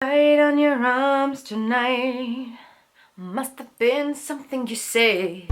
Right on your arms tonight. Must have been something you say.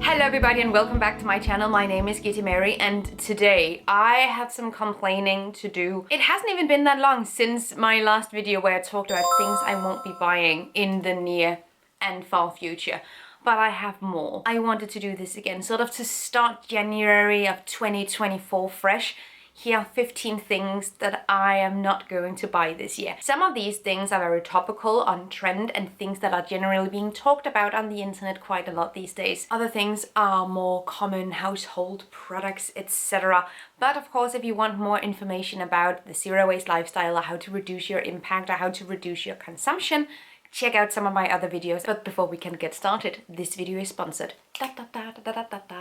Hello everybody and welcome back to my channel. My name is Gitty Mary and today I have some complaining to do. It hasn't even been that long since my last video where I talked about things I won't be buying in the near and far future. But I have more. I wanted to do this again, sort of to start January of 2024 fresh. Here are 15 things that I am not going to buy this year. Some of these things are very topical, on trend, and things that are generally being talked about on the internet quite a lot these days. Other things are more common household products, etc. But of course, if you want more information about the zero waste lifestyle, or how to reduce your impact, or how to reduce your consumption, check out some of my other videos. But before we can get started, this video is sponsored.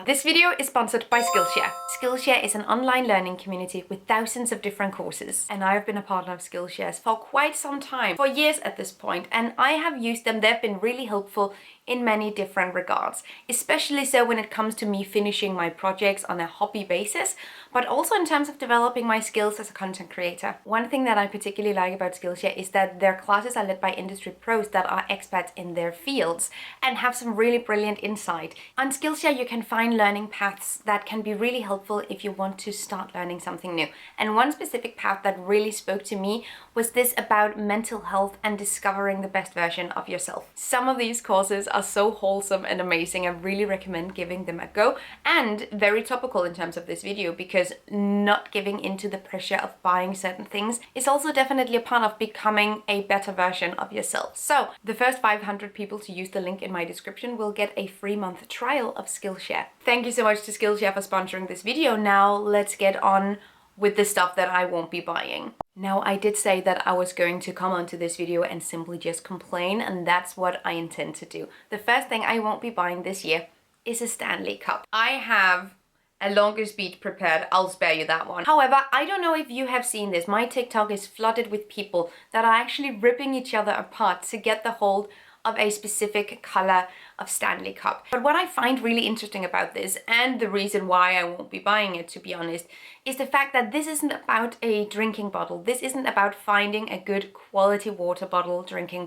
This video is sponsored by Skillshare. Skillshare is an online learning community with thousands of different courses. And I've been a partner of Skillshare for quite some time, for years at this point, and I have used them. They've been really helpful in many different regards, especially so when it comes to me finishing my projects on a hobby basis, but also in terms of developing my skills as a content creator. One thing that I particularly like about Skillshare is that their classes are led by industry pros that are experts in their fields and have some really brilliant insight. On Skillshare, you can find learning paths that can be really helpful if you want to start learning something new. And one specific path that really spoke to me was this about mental health and discovering the best version of yourself. Some of these courses are so wholesome and amazing. I really recommend giving them a go, and very topical in terms of this video, because not giving into the pressure of buying certain things is also definitely a part of becoming a better version of yourself. So the first 500 people to use the link in my description will get a free month trial of Skillshare. Thank you so much to Skillshare for sponsoring this video. Now let's get on with the stuff that I won't be buying. Now, I did say that I was going to come onto this video and simply just complain, and that's what I intend to do. The first thing I won't be buying this year is a Stanley cup. I have a longer speech prepared, I'll spare you that one. However, I don't know if you have seen this. My TikTok is flooded with people that are actually ripping each other apart to get the hold of a specific color of Stanley cup. But what I find really interesting about this, and the reason why I won't be buying it, to be honest, is the fact that this isn't about a drinking bottle. This isn't about finding a good quality water bottle, drinking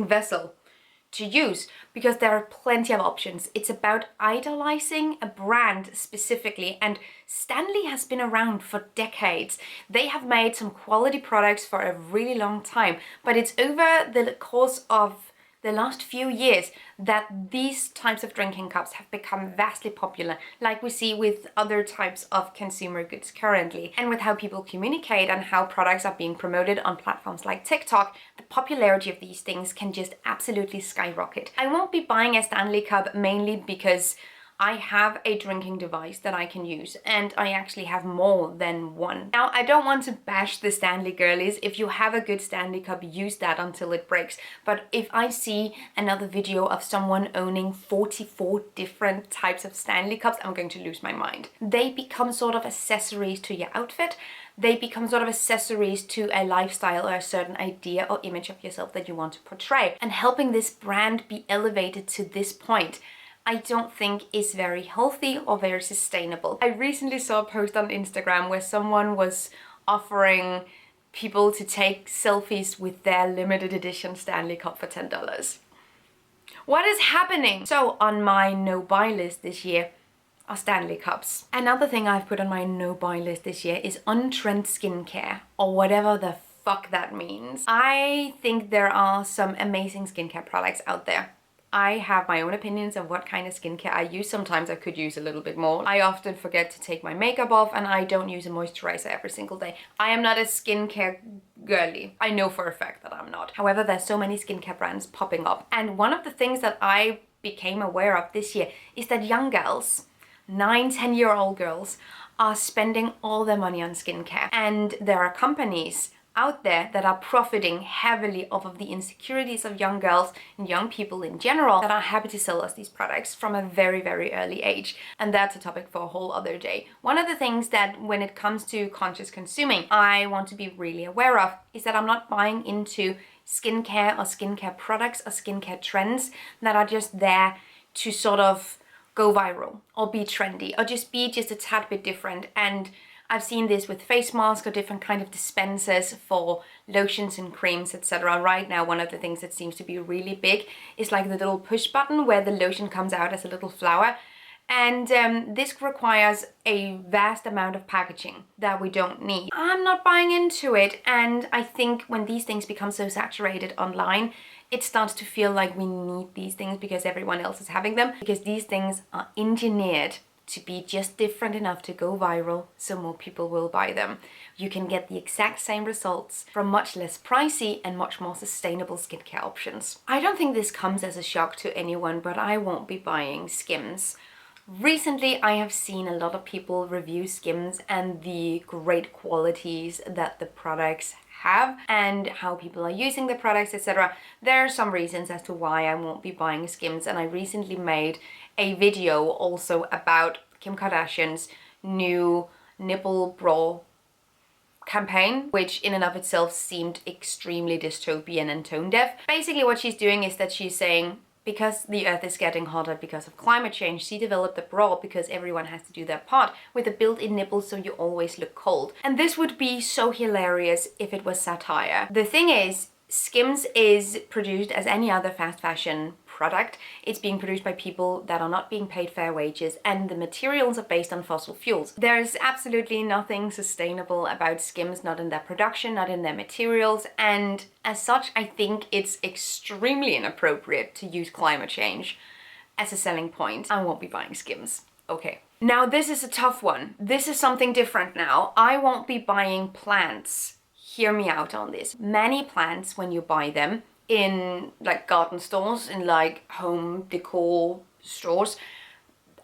vessel to use, because there are plenty of options. It's about idolizing a brand specifically, and Stanley has been around for decades. They have made some quality products for a really long time, but it's over the course of the last few years that these types of drinking cups have become vastly popular, like we see with other types of consumer goods currently. And with how people communicate and how products are being promoted on platforms like TikTok, the popularity of these things can just absolutely skyrocket. I won't be buying a Stanley cup mainly because I have a drinking device that I can use, and I actually have more than one. Now, I don't want to bash the Stanley girlies. If you have a good Stanley cup, use that until it breaks. But if I see another video of someone owning 44 different types of Stanley cups, I'm going to lose my mind. They become sort of accessories to your outfit. They become sort of accessories to a lifestyle or a certain idea or image of yourself that you want to portray. And helping this brand be elevated to this point, I don't think is very healthy or very sustainable. I recently saw a post on Instagram where someone was offering people to take selfies with their limited edition Stanley Cup for $10. What is happening? So on my no buy list this year are Stanley Cups. Another thing I've put on my no buy list this year is on-trend skincare, or whatever the fuck that means. I think there are some amazing skincare products out there. I have my own opinions of what kind of skincare I use. Sometimes I could use a little bit more. I often forget to take my makeup off, and I don't use a moisturizer every single day. I am not a skincare girly. I know for a fact that I'm not. However, there's so many skincare brands popping up. And one of the things that I became aware of this year is that young girls, 9-10-year-old girls, are spending all their money on skincare. And there are companies out there that are profiting heavily off of the insecurities of young girls and young people in general that are happy to sell us these products from a very, very early age. And that's a topic for a whole other day. One of the things that when it comes to conscious consuming, I want to be really aware of is that I'm not buying into skincare or skincare products or skincare trends that are just there to sort of go viral or be trendy or just be just a tad bit different. And I've seen this with face masks or different kind of dispensers for lotions and creams, etc. Right now, one of the things that seems to be really big is like the little push button where the lotion comes out as a little flower. And this requires a vast amount of packaging that we don't need. I'm not buying into it. And I think when these things become so saturated online, it starts to feel like we need these things because everyone else is having them. Because these things are engineered to be just different enough to go viral so more people will buy them. You can get the exact same results from much less pricey and much more sustainable skincare options. I don't think this comes as a shock to anyone, but I won't be buying Skims. Recently, I have seen a lot of people review Skims and the great qualities that the products have and how people are using the products, etc. There are some reasons as to why I won't be buying Skims, and I recently made a video also about Kim Kardashian's new nipple bra campaign, which in and of itself seemed extremely dystopian and tone deaf. Basically what she's doing is that she's saying, because the earth is getting hotter because of climate change, she developed a bra because everyone has to do their part with a built-in nipple so you always look cold. And this would be so hilarious if it was satire. The thing is, Skims is produced as any other fast fashion product. It's being produced by people that are not being paid fair wages, and the materials are based on fossil fuels. There's absolutely nothing sustainable about Skims, not in their production, not in their materials, and as such, I think it's extremely inappropriate to use climate change as a selling point. I won't be buying Skims. Okay. Now this is a tough one. This is something different now. I won't be buying plants. Hear me out on this. Many plants, when you buy them in like garden stores, in like home decor stores,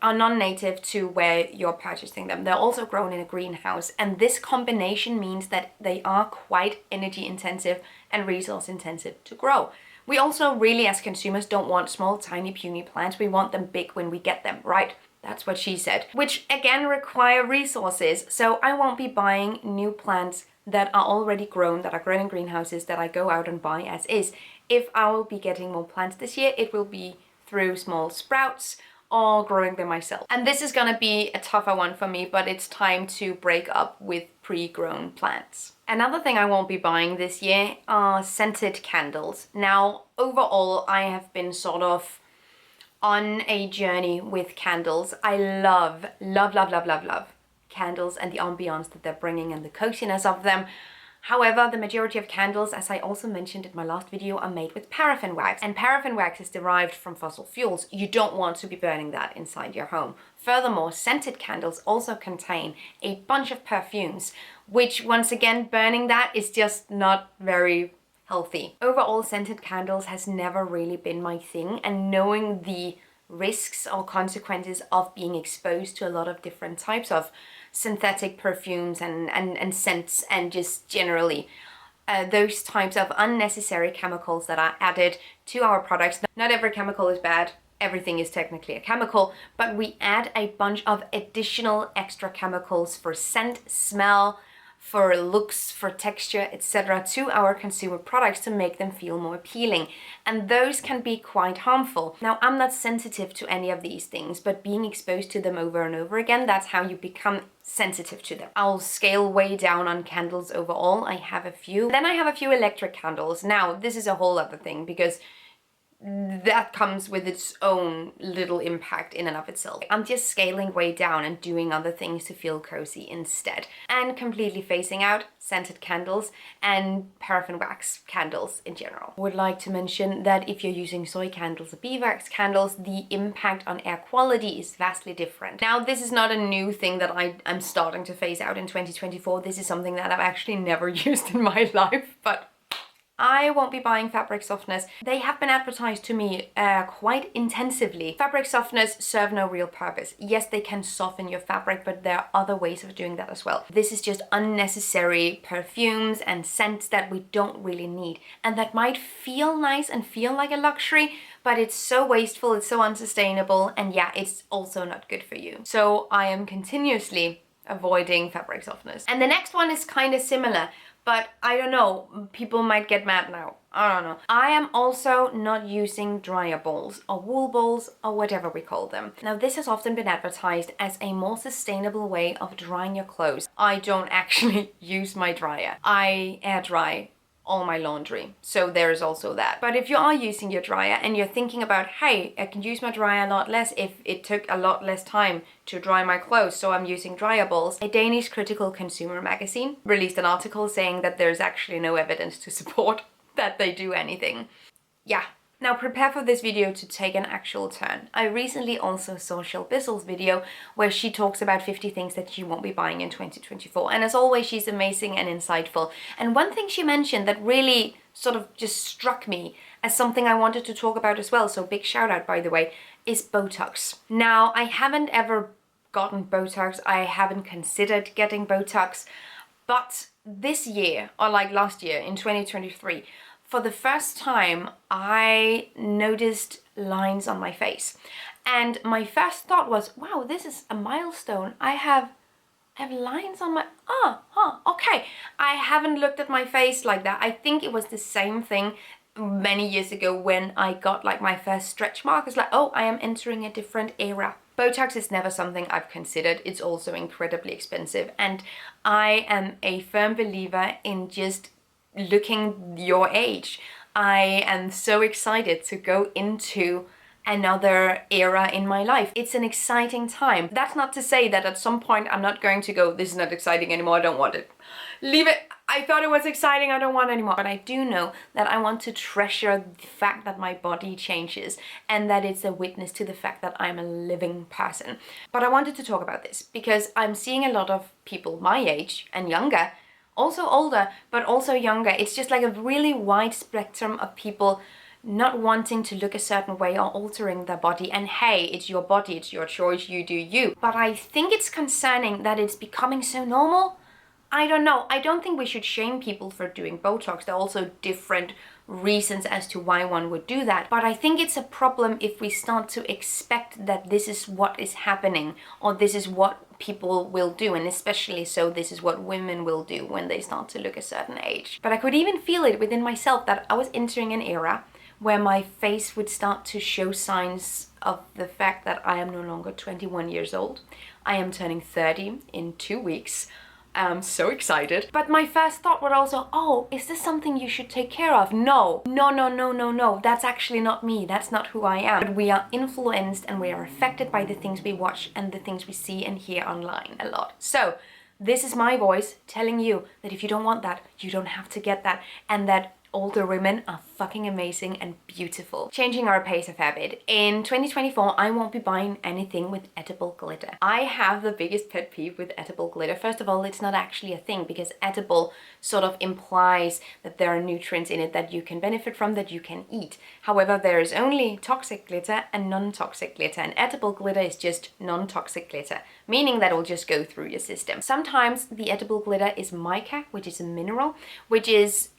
are non-native to where you're purchasing them. They're also grown in a greenhouse, and this combination means that they are quite energy intensive and resource intensive to grow. We also really, as consumers, don't want small, tiny, puny plants. We want them big when we get them, right? That's what she said. Which again require resources. So I won't be buying new plants that are already grown, that are grown in greenhouses, that I go out and buy as is. If I will be getting more plants this year, it will be through small sprouts or growing them myself. And this is gonna be a tougher one for me, but it's time to break up with pre-grown plants. Another thing I won't be buying this year are scented candles. Now, overall, I have been sort of on a journey with candles. I love candles and the ambiance that they're bringing and the coziness of them. However, the majority of candles, as I also mentioned in my last video, are made with paraffin wax. And paraffin wax is derived from fossil fuels. You don't want to be burning that inside your home. Furthermore, scented candles also contain a bunch of perfumes, which once again, burning that is just not very healthy. Overall, scented candles has never really been my thing, and knowing the risks or consequences of being exposed to a lot of different types of synthetic perfumes and scents, and just generally those types of unnecessary chemicals that are added to our products. Not every chemical is bad. Everything is technically a chemical, but we add a bunch of additional extra chemicals for scent, smell, for looks, for texture, etc. to our consumer products to make them feel more appealing. And those can be quite harmful. Now, I'm not sensitive to any of these things, but being exposed to them over and over again, that's how you become sensitive to them. I'll scale way down on candles overall. I have a few. Then I have a few electric candles. Now, this is a whole other thing, because that comes with its own little impact in and of itself. I'm just scaling way down and doing other things to feel cozy instead, and completely phasing out scented candles and paraffin wax candles in general. Would like to mention that if you're using soy candles or beeswax candles, the impact on air quality is vastly different. Now, this is not a new thing that I'm starting to phase out in 2024. This is something that I've actually never used in my life, but I won't be buying fabric softeners. They have been advertised to me quite intensively. Fabric softeners serve no real purpose. Yes, they can soften your fabric, but there are other ways of doing that as well. This is just unnecessary perfumes and scents that we don't really need, and that might feel nice and feel like a luxury, but it's so wasteful, it's so unsustainable, and yeah, it's also not good for you. So I am continuously avoiding fabric softeners. And the next one is kind of similar, but I don't know, people might get mad now. I don't know. I am also not using dryer balls or wool balls or whatever we call them. Now, this has often been advertised as a more sustainable way of drying your clothes. I don't actually use my dryer. I air dry all my laundry. So there is also that. But if you are using your dryer and you're thinking about, hey, I can use my dryer a lot less if it took a lot less time to dry my clothes, so I'm using dryer balls, a Danish critical consumer magazine released an article saying that there's actually no evidence to support that they do anything. Yeah. Now prepare for this video to take an actual turn. I recently also saw Shell Bissell's video where she talks about 50 things that you won't be buying in 2024. And as always, she's amazing and insightful. And one thing she mentioned that really sort of just struck me as something I wanted to talk about as well, so big shout out by the way, is Botox. Now, I haven't ever gotten Botox. I haven't considered getting Botox. But this year, or like last year in 2023, for the first time, I noticed lines on my face. And my first thought was, wow, this is a milestone. I have lines on my, okay. I haven't looked at my face like that. I think it was the same thing many years ago when I got like my first stretch mark. It's like, oh, I am entering a different era. Botox is never something I've considered. It's also incredibly expensive. And I am a firm believer in just looking your age. I am so excited to go into another era in my life. It's an exciting time. That's not to say that at some point I'm not going to go, this is not exciting anymore, I don't want it. Leave it. I thought it was exciting, I don't want it anymore. But I do know that I want to treasure the fact that my body changes and that it's a witness to the fact that I'm a living person. But I wanted to talk about this because I'm seeing a lot of people my age and younger, also older, but also younger. It's just like a really wide spectrum of people not wanting to look a certain way or altering their body. And hey, it's your body, it's your choice, you do you. But I think it's concerning that it's becoming so normal. I don't know. I don't think we should shame people for doing Botox. There are also different reasons as to why one would do that. But I think it's a problem if we start to expect that this is what is happening or this is what people will do, and especially so this is what women will do when they start to look a certain age. But I could even feel it within myself that I was entering an era where my face would start to show signs of the fact that I am no longer 21 years old. I am turning 30 in 2 weeks. I'm so excited. But my first thought was also, oh, is this something you should take care of? No. That's actually not me. That's not who I am. But we are influenced and we are affected by the things we watch and the things we see and hear online a lot. So this is my voice telling you that if you don't want that, you don't have to get that, and that older women are fucking amazing and beautiful. Changing our pace a fair bit. In 2024, I won't be buying anything with edible glitter. I have the biggest pet peeve with edible glitter. First of all, it's not actually a thing because edible sort of implies that there are nutrients in it that you can benefit from, that you can eat. However, there is only toxic glitter and non-toxic glitter, and edible glitter is just non-toxic glitter, meaning that it will just go through your system. Sometimes the edible glitter is mica, which is a mineral, which is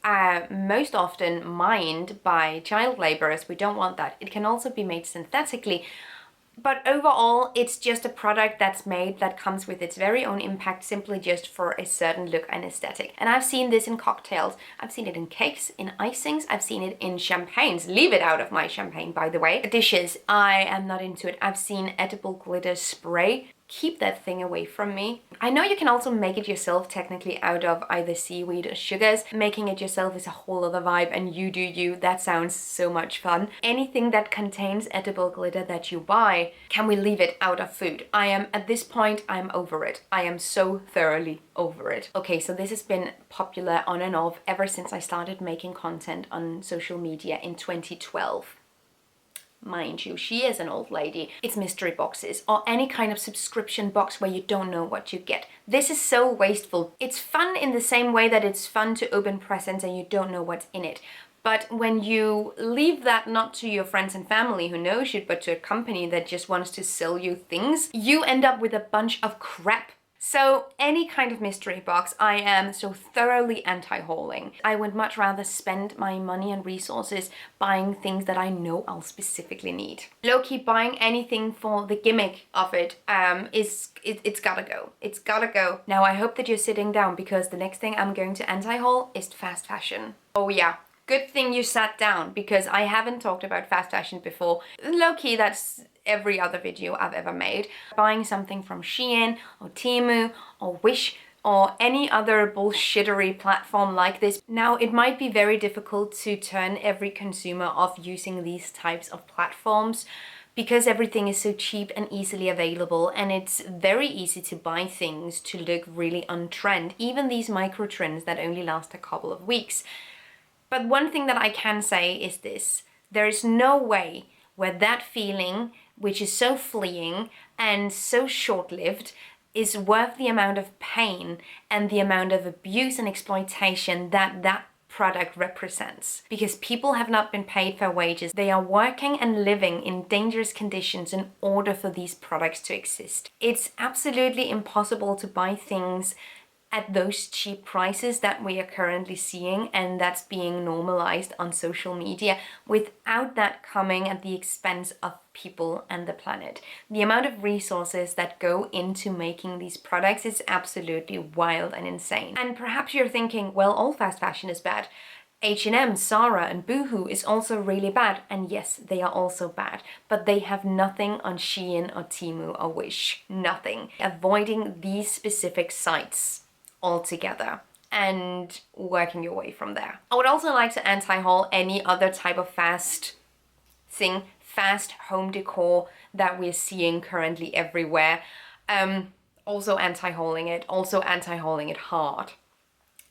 most often mined by child laborers. We don't want that. It can also be made synthetically. But overall, it's just a product that's made that comes with its very own impact, simply just for a certain look and aesthetic. And I've seen this in cocktails. I've seen it in cakes, in icings. I've seen it in champagnes. Leave it out of my champagne, by the way. Dishes, I am not into it. I've seen edible glitter spray. Keep that thing away from me. I know you can also make it yourself technically out of either seaweed or sugars. Making it yourself is a whole other vibe, and you do you. That sounds so much fun. Anything that contains edible glitter that you buy, can we leave it out of food? I am, at this point, I'm over it. I am so thoroughly over it. Okay, so this has been popular on and off ever since I started making content on social media in 2012. Mind you, she is an old lady. It's mystery boxes or any kind of subscription box where you don't know what you get. This is so wasteful. It's fun in the same way that it's fun to open presents and you don't know what's in it. But when you leave that not to your friends and family who knows you, but to a company that just wants to sell you things, you end up with a bunch of crap So any kind of mystery box, I am so thoroughly anti-hauling. I would much rather spend my money and resources buying things that I know I'll specifically need. Low-key buying anything for the gimmick of it, it's gotta go. It's gotta go. Now I hope that you're sitting down, because the next thing I'm going to anti-haul is fast fashion. Oh yeah. Good thing you sat down, because I haven't talked about fast fashion before. Low-key, that's every other video I've ever made. Buying something from Shein or Temu or Wish or any other bullshittery platform like this. Now, it might be very difficult to turn every consumer off using these types of platforms, because everything is so cheap and easily available, and it's very easy to buy things to look really on trend, even these micro trends that only last a couple of weeks. But one thing that I can say is this: there is no way where that feeling, which is so fleeting and so short-lived, is worth the amount of pain and the amount of abuse and exploitation that that product represents. Because people have not been paid fair wages. They are working and living in dangerous conditions in order for these products to exist. It's absolutely impossible to buy things at those cheap prices that we are currently seeing, and that's being normalized on social media, without that coming at the expense of people and the planet. The amount of resources that go into making these products is absolutely wild and insane. And perhaps you're thinking, well, all fast fashion is bad. H&M, Zara and Boohoo is also really bad, and yes, they are also bad, but they have nothing on Shein or Temu or Wish. Nothing. Avoiding these specific sites altogether and working your way from there. I would also like to anti-haul any other type of fast home decor that we're seeing currently everywhere. Also anti-hauling it hard.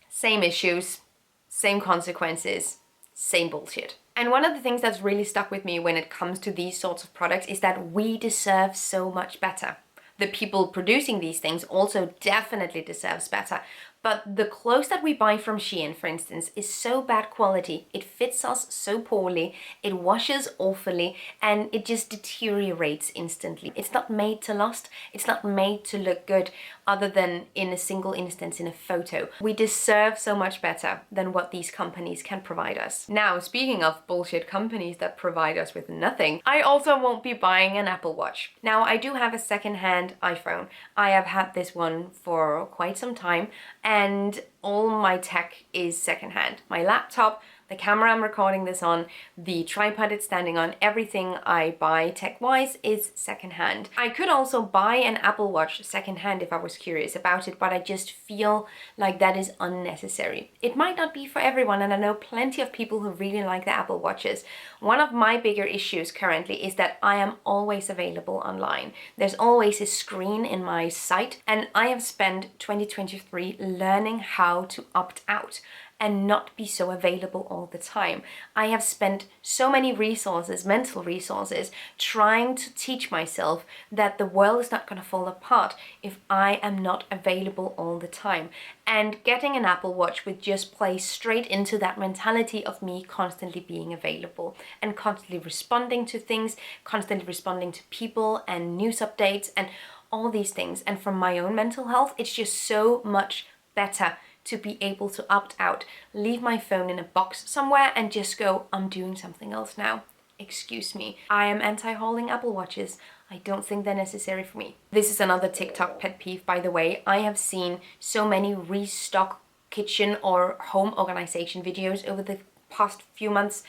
Same issues, same consequences, same bullshit. And one of the things that's really stuck with me when it comes to these sorts of products is that we deserve so much better. The people producing these things also definitely deserves better. But the clothes that we buy from Shein, for instance, is so bad quality, it fits us so poorly, it washes awfully, and it just deteriorates instantly. It's not made to last, it's not made to look good, other than in a single instance in a photo. We deserve so much better than what these companies can provide us. Now, speaking of bullshit companies that provide us with nothing, I also won't be buying an Apple Watch. Now, I do have a second-hand iPhone. I have had this one for quite some time, and all my tech is secondhand. My laptop, the camera I'm recording this on, the tripod it's standing on, everything I buy tech-wise is secondhand. I could also buy an Apple Watch secondhand if I was curious about it, but I just feel like that is unnecessary. It might not be for everyone, and I know plenty of people who really like the Apple Watches. One of my bigger issues currently is that I am always available online. There's always a screen in my site, and I have spent 2023 learning how to opt out and not be so available all the time. I have spent so many resources, mental resources, trying to teach myself that the world is not going to fall apart if I am not available all the time. And getting an Apple Watch would just play straight into that mentality of me constantly being available and constantly responding to things, constantly responding to people and news updates and all these things. And from my own mental health, it's just so much better to be able to opt out, leave my phone in a box somewhere and just go, I'm doing something else now. Excuse me. I am anti-hauling Apple Watches. I don't think they're necessary for me. This is another TikTok pet peeve, by the way. I have seen so many restock kitchen or home organization videos over the past few months.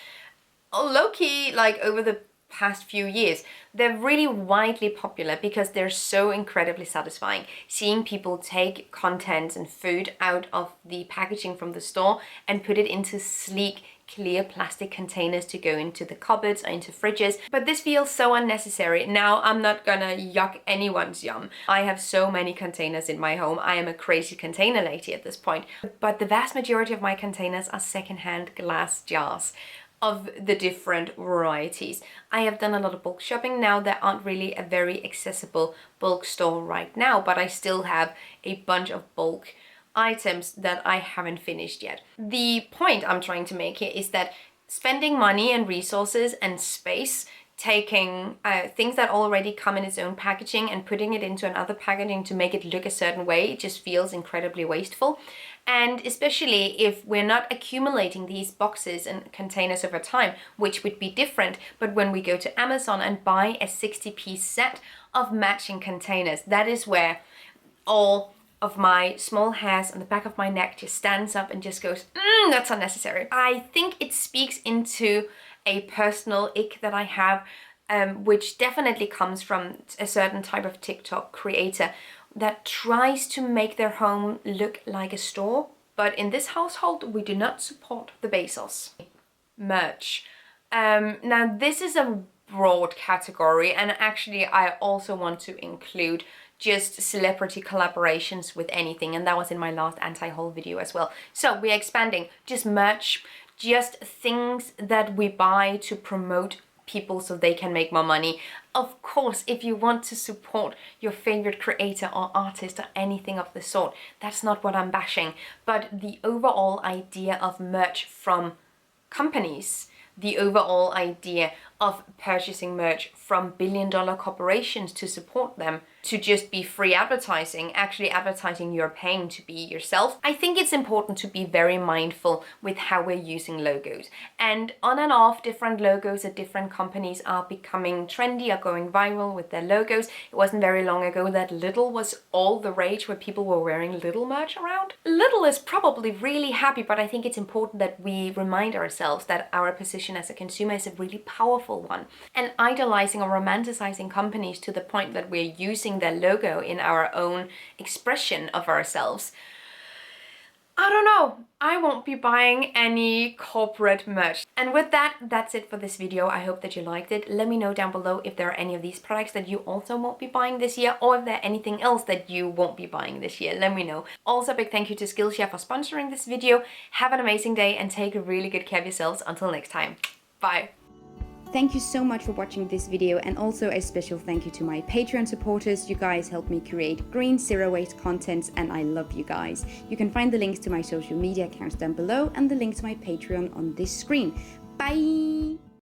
Low-key, like over the past few years. They're really widely popular because they're so incredibly satisfying. Seeing people take contents and food out of the packaging from the store and put it into sleek, clear plastic containers to go into the cupboards or into fridges. But this feels so unnecessary. Now, I'm not gonna yuck anyone's yum. I have so many containers in my home. I am a crazy container lady at this point. But the vast majority of my containers are secondhand glass jars of the different varieties. I have done a lot of bulk shopping now. There aren't really a very accessible bulk store right now, but I still have a bunch of bulk items that I haven't finished yet. The point I'm trying to make here is that spending money and resources and space taking things that already come in its own packaging and putting it into another packaging to make it look a certain way. It just feels incredibly wasteful. And especially if we're not accumulating these boxes and containers over time, which would be different. But when we go to Amazon and buy a 60-piece set of matching containers, that is where all of my small hairs on the back of my neck just stands up and just goes, that's unnecessary. I think it speaks into a personal ick that I have, which definitely comes from a certain type of TikTok creator that tries to make their home look like a store. But in this household, we do not support the Bezos. Merch. Now, this is a broad category, and actually I also want to include just celebrity collaborations with anything, and that was in my last anti-haul video as well. So we're expanding just merch, just things that we buy to promote people so they can make more money. Of course, if you want to support your favorite creator or artist or anything of the sort, that's not what I'm bashing. But the overall idea of merch from companies, the overall idea of purchasing merch from billion-dollar corporations to support them, to just be free advertising, actually advertising you're paying to be yourself. I think it's important to be very mindful with how we're using logos. And on and off, different logos at different companies are becoming trendy, are going viral with their logos. It wasn't very long ago that Lidl was all the rage, where people were wearing Lidl merch around. Lidl is probably really happy, but I think it's important that we remind ourselves that our position as a consumer is a really powerful one. And idolizing or romanticizing companies to the point that we're using their logo in our own expression of ourselves, I don't know. I won't be buying any corporate merch. And with that, that's it for this video. I hope that you liked it. Let me know down below if there are any of these products that you also won't be buying this year, or if there's anything else that you won't be buying this year. Let me know. Also, a big thank you to Skillshare for sponsoring this video. Have an amazing day and take really good care of yourselves. Until next time. Bye. Thank you so much for watching this video, and also a special thank you to my Patreon supporters. You guys help me create green, zero-waste content, and I love you guys. You can find the links to my social media accounts down below and the link to my Patreon on this screen. Bye!